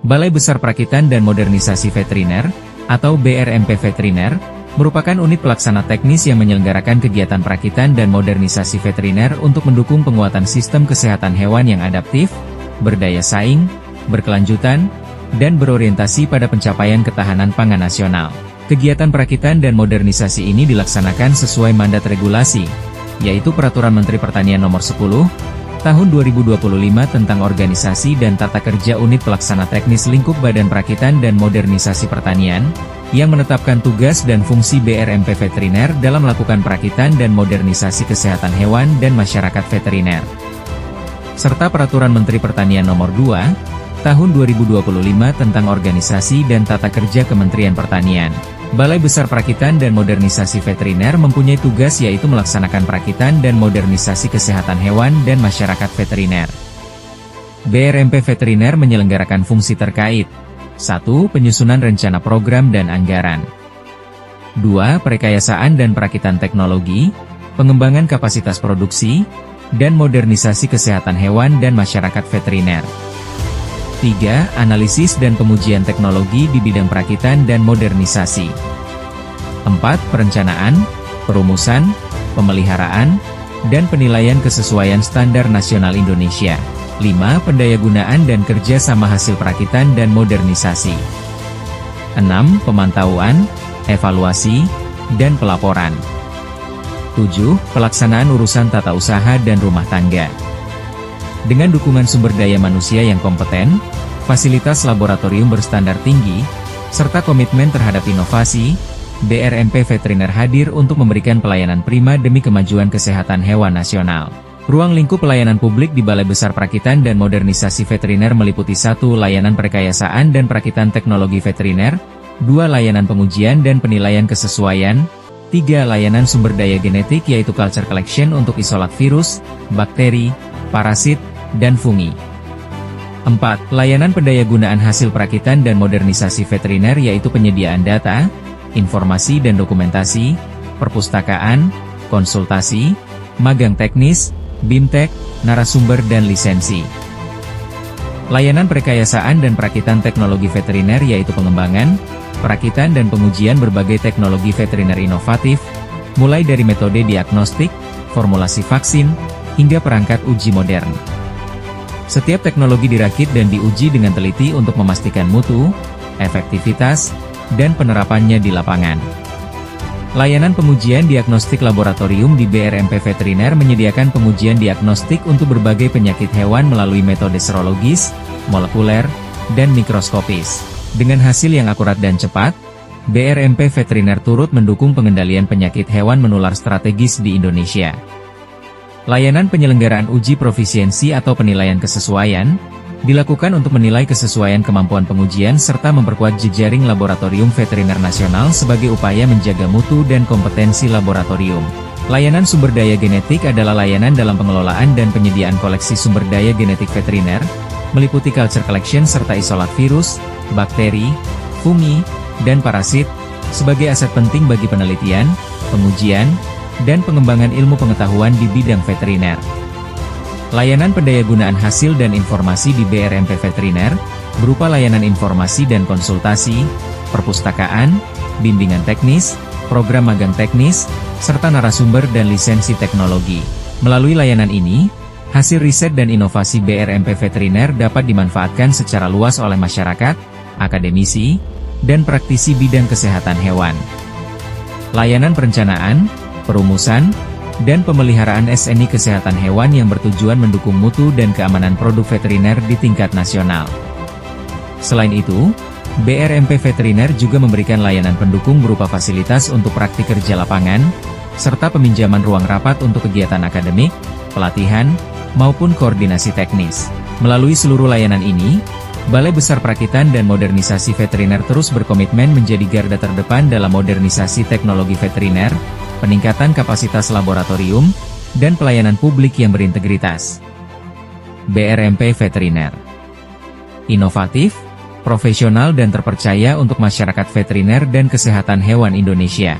Balai Besar Perakitan dan Modernisasi Veteriner, atau BRMP Veteriner, merupakan unit pelaksana teknis yang menyelenggarakan kegiatan perakitan dan modernisasi veteriner untuk mendukung penguatan sistem kesehatan hewan yang adaptif, berdaya saing, berkelanjutan, dan berorientasi pada pencapaian ketahanan pangan nasional. Kegiatan perakitan dan modernisasi ini dilaksanakan sesuai mandat regulasi, yaitu Peraturan Menteri Pertanian Nomor 10, Tahun 2025 tentang Organisasi dan Tata Kerja Unit Pelaksana Teknis Lingkup Badan Perakitan dan Modernisasi Pertanian, yang menetapkan tugas dan fungsi BRMP Veteriner dalam melakukan perakitan dan modernisasi kesehatan hewan dan masyarakat veteriner. Serta Peraturan Menteri Pertanian Nomor 2, Tahun 2025 tentang Organisasi dan Tata Kerja Kementerian Pertanian. Balai Besar Perakitan dan Modernisasi Veteriner mempunyai tugas yaitu melaksanakan perakitan dan modernisasi kesehatan hewan dan masyarakat veteriner. BRMP Veteriner menyelenggarakan fungsi terkait. 1. Penyusunan rencana program dan anggaran. 2. Perekayasaan dan perakitan teknologi, pengembangan kapasitas produksi, dan modernisasi kesehatan hewan dan masyarakat veteriner. 3. Analisis dan pengujian teknologi di bidang perakitan dan modernisasi. 4. Perencanaan, perumusan, pemeliharaan, dan penilaian kesesuaian standar nasional Indonesia. 5. Pendayagunaan dan kerjasama hasil perakitan dan modernisasi. 6. Pemantauan, evaluasi, dan pelaporan. 7. Pelaksanaan urusan tata usaha dan rumah tangga. Dengan dukungan sumber daya manusia yang kompeten, fasilitas laboratorium berstandar tinggi, serta komitmen terhadap inovasi, BRMP Veteriner hadir untuk memberikan pelayanan prima demi kemajuan kesehatan hewan nasional. Ruang lingkup pelayanan publik di Balai Besar Perakitan dan Modernisasi Veteriner meliputi 1. Layanan perekayasaan dan perakitan teknologi veteriner, 2. Layanan pengujian dan penilaian kesesuaian, 3. Layanan sumber daya genetik yaitu culture collection untuk isolat virus, bakteri, parasit, dan fungi. 4. Layanan pendayagunaan hasil perakitan dan modernisasi veteriner yaitu penyediaan data, informasi dan dokumentasi, perpustakaan, konsultasi, magang teknis, BIMTEK, narasumber dan lisensi. Layanan perekayasaan dan perakitan teknologi veteriner yaitu pengembangan, perakitan dan pengujian berbagai teknologi veteriner inovatif, mulai dari metode diagnostik, formulasi vaksin, hingga perangkat uji modern. Setiap teknologi dirakit dan diuji dengan teliti untuk memastikan mutu, efektivitas, dan penerapannya di lapangan. Layanan pengujian diagnostik laboratorium di BRMP Veteriner menyediakan pengujian diagnostik untuk berbagai penyakit hewan melalui metode serologis, molekuler, dan mikroskopis. Dengan hasil yang akurat dan cepat, BRMP Veteriner turut mendukung pengendalian penyakit hewan menular strategis di Indonesia. Layanan penyelenggaraan uji profisiensi atau penilaian kesesuaian, dilakukan untuk menilai kesesuaian kemampuan pengujian serta memperkuat jejaring laboratorium veteriner nasional sebagai upaya menjaga mutu dan kompetensi laboratorium. Layanan sumber daya genetik adalah layanan dalam pengelolaan dan penyediaan koleksi sumber daya genetik veteriner, meliputi culture collection serta isolat virus, bakteri, fungi, dan parasit, sebagai aset penting bagi penelitian, pengujian, dan pengembangan ilmu pengetahuan di bidang veteriner. Layanan pendayagunaan hasil dan informasi di BRMP Veteriner, berupa layanan informasi dan konsultasi, perpustakaan, bimbingan teknis, program magang teknis, serta narasumber dan lisensi teknologi. Melalui layanan ini, hasil riset dan inovasi BRMP Veteriner dapat dimanfaatkan secara luas oleh masyarakat, akademisi, dan praktisi bidang kesehatan hewan. Layanan perencanaan, perumusan, dan pemeliharaan SNI kesehatan hewan yang bertujuan mendukung mutu dan keamanan produk veteriner di tingkat nasional. Selain itu, BRMP Veteriner juga memberikan layanan pendukung berupa fasilitas untuk praktik kerja lapangan, serta peminjaman ruang rapat untuk kegiatan akademik, pelatihan, maupun koordinasi teknis. Melalui seluruh layanan ini, Balai Besar Perakitan dan Modernisasi Veteriner terus berkomitmen menjadi garda terdepan dalam modernisasi teknologi veteriner, peningkatan kapasitas laboratorium, dan pelayanan publik yang berintegritas. BRMP Veteriner inovatif, profesional dan terpercaya untuk masyarakat veteriner dan kesehatan hewan Indonesia.